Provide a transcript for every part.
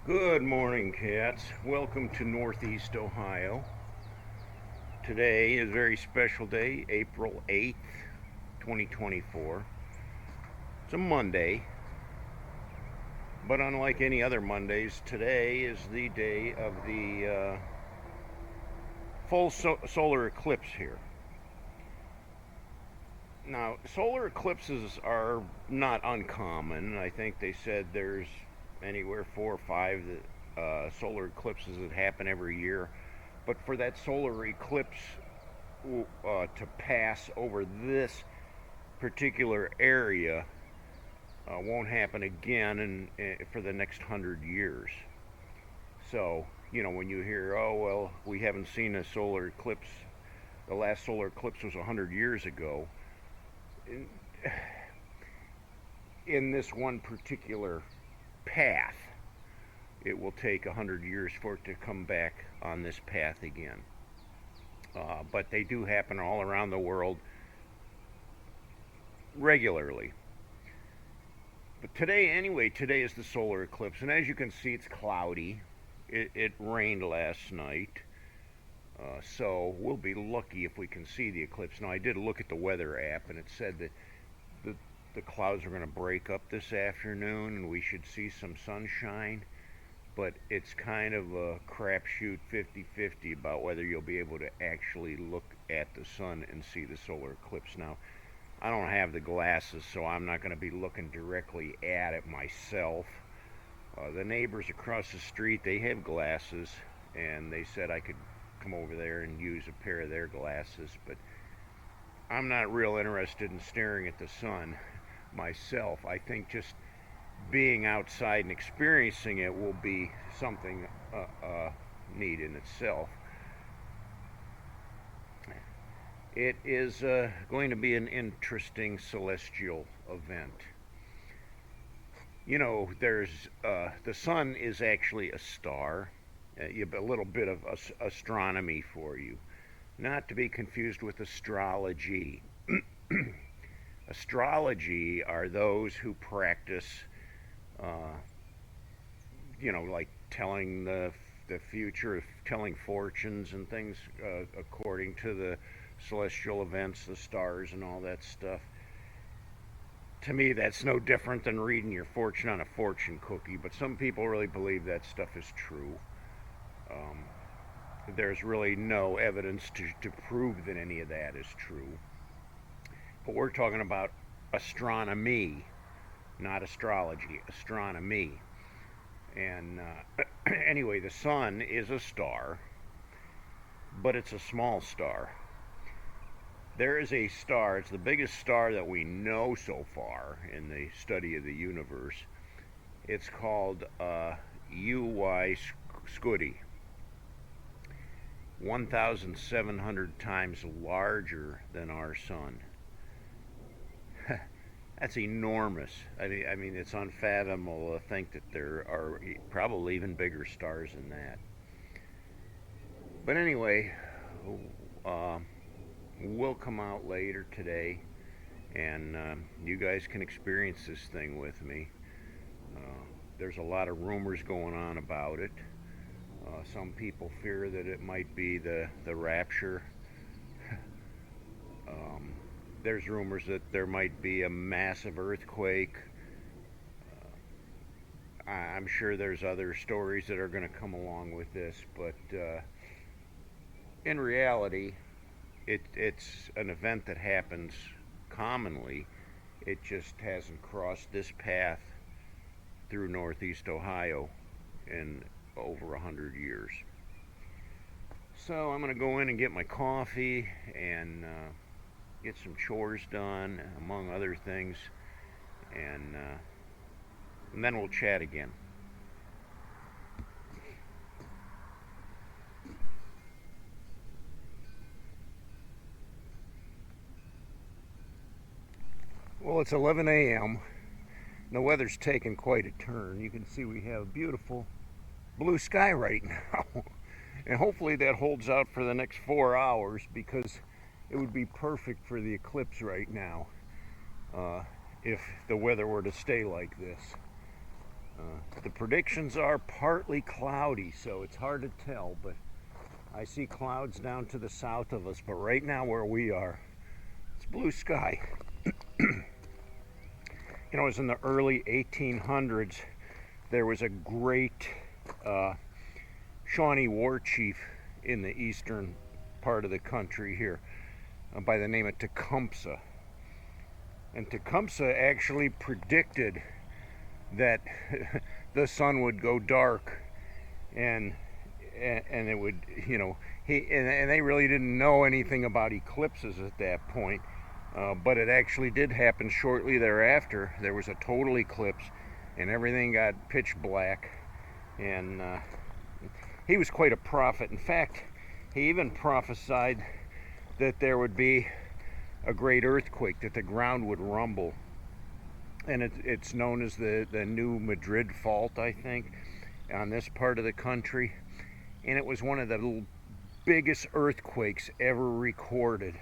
Good morning, cats. Welcome to Northeast Ohio. Today is a very special day, April 8th, 2024. It's a Monday, but unlike any other Mondays, today is the day of the full solar eclipse here. Now, solar eclipses are not uncommon. I think they said there's anywhere 4 or 5 solar eclipses that happen every year. But for that solar eclipse to pass over this particular area won't happen again for the next 100 years. So, when you hear, oh, well, we haven't seen a solar eclipse, the last solar eclipse was 100 years ago. In this one particular path, it will take 100 years for it to come back on this path again. But they do happen all around the world regularly. But today is the solar eclipse, and as you can see, it's cloudy. It rained last night, so we'll be lucky if we can see the eclipse. Now, I did look at the weather app, and it said that the clouds are going to break up this afternoon, and we should see some sunshine. But it's kind of a crapshoot 50-50 about whether you'll be able to actually look at the sun and see the solar eclipse. Now, I don't have the glasses, so I'm not going to be looking directly at it myself. The neighbors across the street, they have glasses, and they said I could come over there and use a pair of their glasses, but I'm not real interested in staring at the sun myself. I think just being outside and experiencing it will be something neat in itself. It is going to be an interesting celestial event. There's the sun is actually a star. A little bit of astronomy for you, not to be confused with astrology. Astrology are those who practice, like telling the future, telling fortunes and things according to the celestial events, the stars, and all that stuff. To me, that's no different than reading your fortune on a fortune cookie, but some people really believe that stuff is true. There's really no evidence to prove that any of that is true. But we're talking about astronomy, not astrology, astronomy. And anyway, the sun is a star, but it's a small star. There is a star, it's the biggest star that we know so far in the study of the universe. It's called UY Scuti. 1,700 times larger than our sun. That's enormous. I mean, it's unfathomable to think that there are probably even bigger stars than that. But anyway, we'll come out later today, and you guys can experience this thing with me. There's a lot of rumors going on about it. Some people fear that it might be the rapture. There's rumors that there might be a massive earthquake. I'm sure there's other stories that are going to come along with this, but in reality, it's an event that happens commonly. It just hasn't crossed this path through Northeast Ohio in over 100 years. So I'm going to go in and get my coffee and get some chores done, among other things, and then we'll chat again. Well, it's 11 a.m. The weather's taken quite a turn. You can see we have beautiful blue sky right now. And hopefully that holds out for the next 4 hours, because it would be perfect for the eclipse right now if the weather were to stay like this. The predictions are partly cloudy, so it's hard to tell, but I see clouds down to the south of us. But right now where we are, it's blue sky. You know, it was in the early 1800s. There was a great Shawnee war chief in the eastern part of the country here by the name of Tecumseh. And Tecumseh actually predicted that the sun would go dark and it would, you know, and they really didn't know anything about eclipses at that point. But it actually did happen shortly thereafter. There was a total eclipse and everything got pitch black, and he was quite a prophet. In fact, he even prophesied that there would be a great earthquake, that the ground would rumble, and it's known as the New Madrid Fault, I think, on this part of the country, and it was one of the biggest earthquakes ever recorded.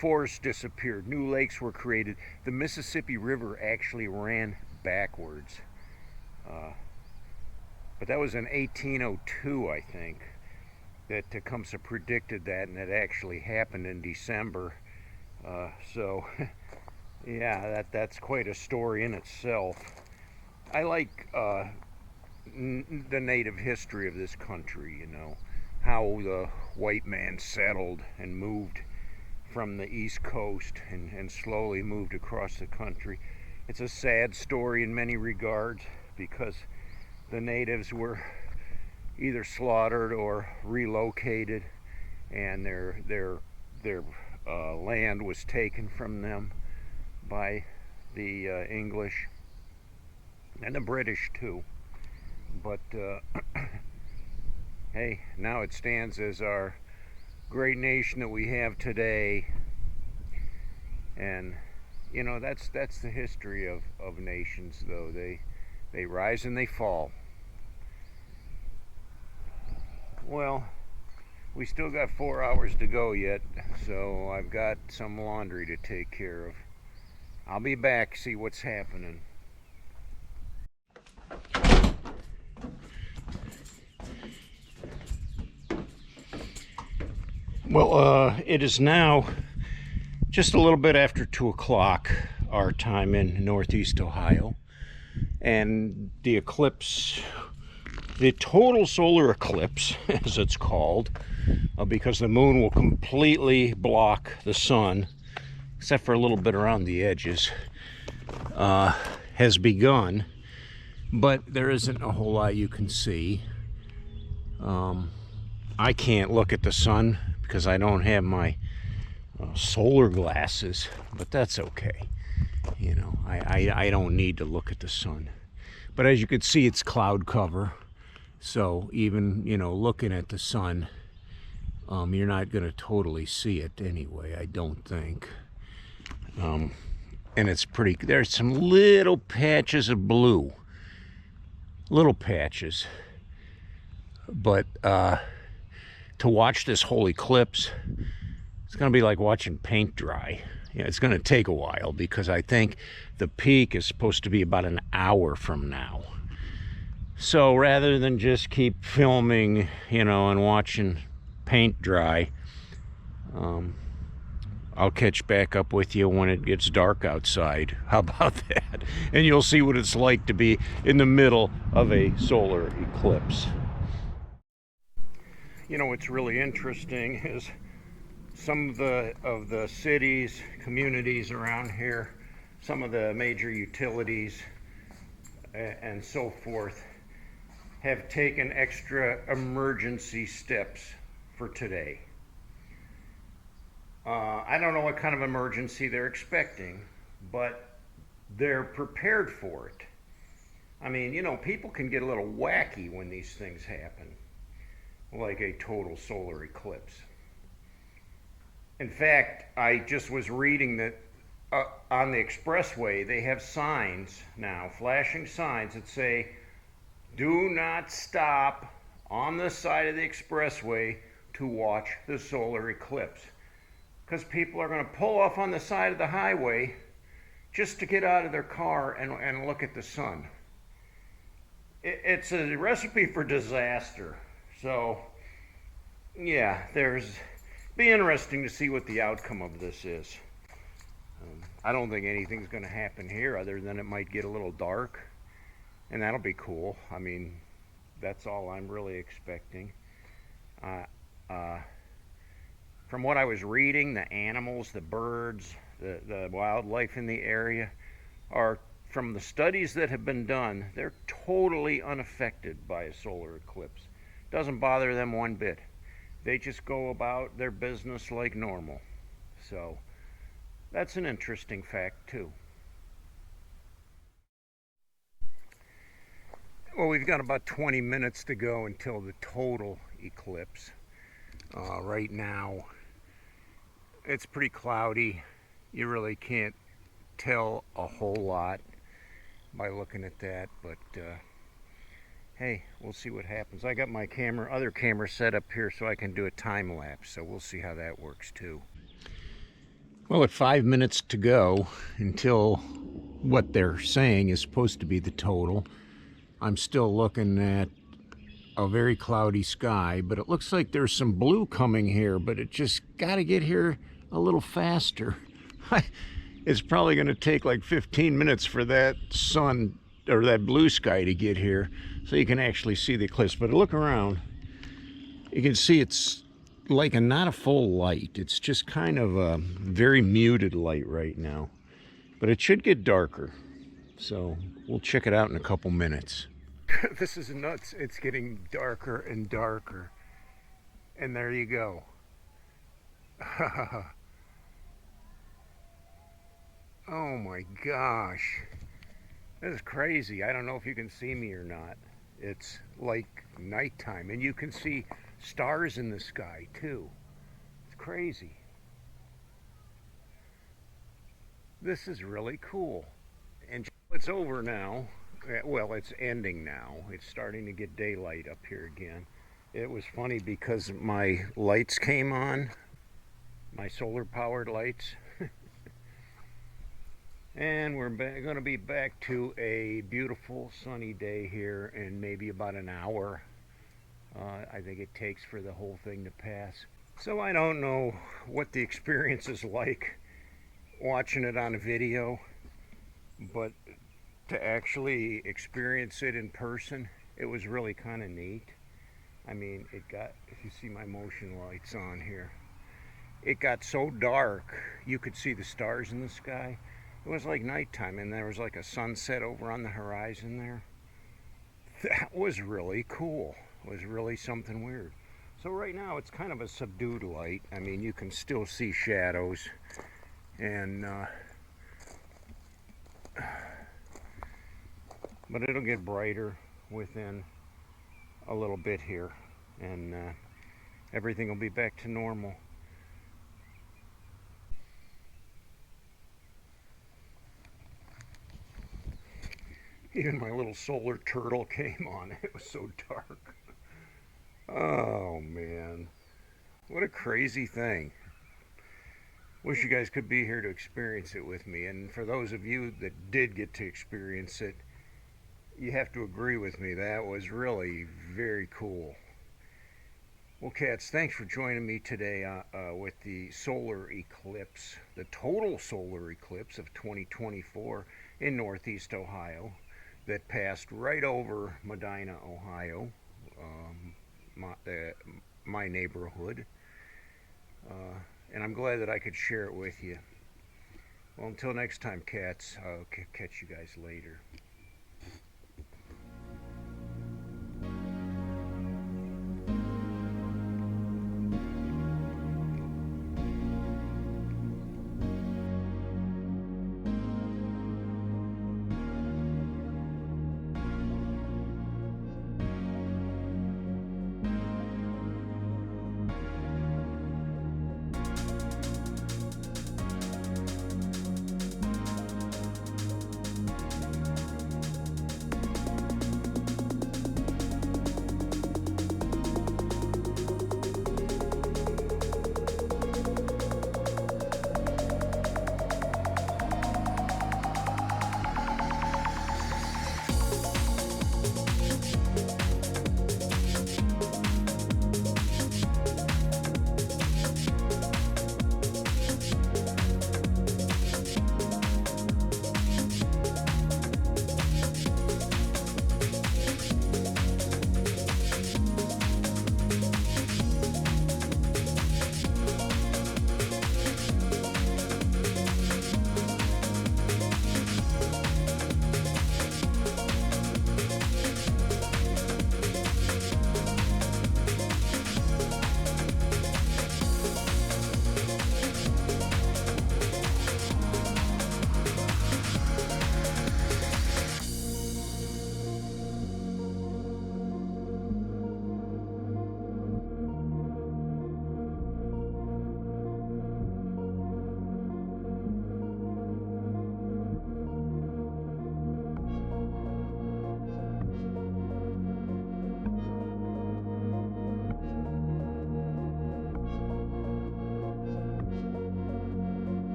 Forests disappeared, new lakes were created, the Mississippi River actually ran backwards. But that was in 1802, I think, that Tecumseh predicted that, and it actually happened in December. So, yeah, that's quite a story in itself. I like the native history of this country, you know, how the white man settled and moved from the East Coast and slowly moved across the country. It's a sad story in many regards because the natives were either slaughtered or relocated, and their land was taken from them by the English and the British too. But hey, now it stands as our great nation that we have today, and you know, that's the history of nations, though. They rise and they fall. Well, we still got 4 hours to go yet, so I've got some laundry to take care of. I'll be back, see what's happening. Well, it is now just a little bit after 2 o'clock our time in Northeast Ohio, and the eclipse, the total solar eclipse, as it's called, because the moon will completely block the sun, except for a little bit around the edges, has begun, but there isn't a whole lot you can see. I can't look at the sun because I don't have my solar glasses, but that's okay. You know, I don't need to look at the sun. But as you can see, it's cloud cover, so even, you know, looking at the sun, you're not going to totally see it anyway, I don't think. And it's pretty, there's some little patches of blue, little patches, but to watch this whole eclipse, it's going to be like watching paint dry. Yeah, it's going to take a while because I think the peak is supposed to be about an hour from now. So rather than just keep filming, you know, and watching paint dry, I'll catch back up with you when it gets dark outside. How about that? And you'll see what it's like to be in the middle of a solar eclipse. You know, what's really interesting is some of the cities, communities around here, some of the major utilities and so forth have taken extra emergency steps for today. I don't know what kind of emergency they're expecting, but they're prepared for it. I mean, you know, people can get a little wacky when these things happen, like a total solar eclipse. In fact, I just was reading that on the expressway, they have signs now, flashing signs that say, "Do not stop on the side of the expressway to watch the solar eclipse." Because people are going to pull off on the side of the highway just to get out of their car and look at the sun. It's a recipe for disaster. So, yeah, be interesting to see what the outcome of this is. I don't think anything's going to happen here other than it might get a little dark, and that'll be cool. I mean, that's all I'm really expecting. From what I was reading, the animals, the birds, the wildlife in the area are, from the studies that have been done, they're totally unaffected by a solar eclipse. Doesn't bother them one bit. They just go about their business like normal. So that's an interesting fact too. Well, we've got about 20 minutes to go until the total eclipse. Right now, it's pretty cloudy. You really can't tell a whole lot by looking at that, but hey, we'll see what happens. I got my other camera set up here so I can do a time lapse, so we'll see how that works too. Well, at 5 minutes to go until what they're saying is supposed to be the total, I'm still looking at a very cloudy sky, but it looks like there's some blue coming here, but it just got to get here a little faster. It's probably going to take like 15 minutes for that sun or that blue sky to get here so you can actually see the eclipse. But look around, you can see it's like not a full light. It's just kind of a very muted light right now, but it should get darker, so we'll check it out in a couple minutes. This is nuts. It's getting darker and darker, and there you go. Oh my gosh, this is crazy. I don't know if you can see me or not. It's like nighttime, and you can see stars in the sky too. It's crazy. This is really cool. And it's over now. Well, it's ending now. It's starting to get daylight up here again. It was funny because my lights came on, my solar powered lights. And we're going to be back to a beautiful sunny day here in maybe about an hour. I think it takes for the whole thing to pass. So I don't know what the experience is like watching it on a video, but to actually experience it in person, it was really kind of neat. I mean, if you see my motion lights on here, it got so dark you could see the stars in the sky. It was like nighttime, and there was like a sunset over on the horizon there. That was really cool. It was really something weird. So right now it's kind of a subdued light. I mean, you can still see shadows, and but it'll get brighter within a little bit here, and everything will be back to normal. Even my little solar turtle came on. It was so dark. Oh man, what a crazy thing. Wish you guys could be here to experience it with me. And for those of you that did get to experience it, you have to agree with me, that was really very cool. Well, cats, thanks for joining me today with the solar eclipse, the total solar eclipse of 2024 in Northeast Ohio that passed right over Medina, Ohio, my neighborhood. And I'm glad that I could share it with you. Well, until next time, cats, I'll catch you guys later.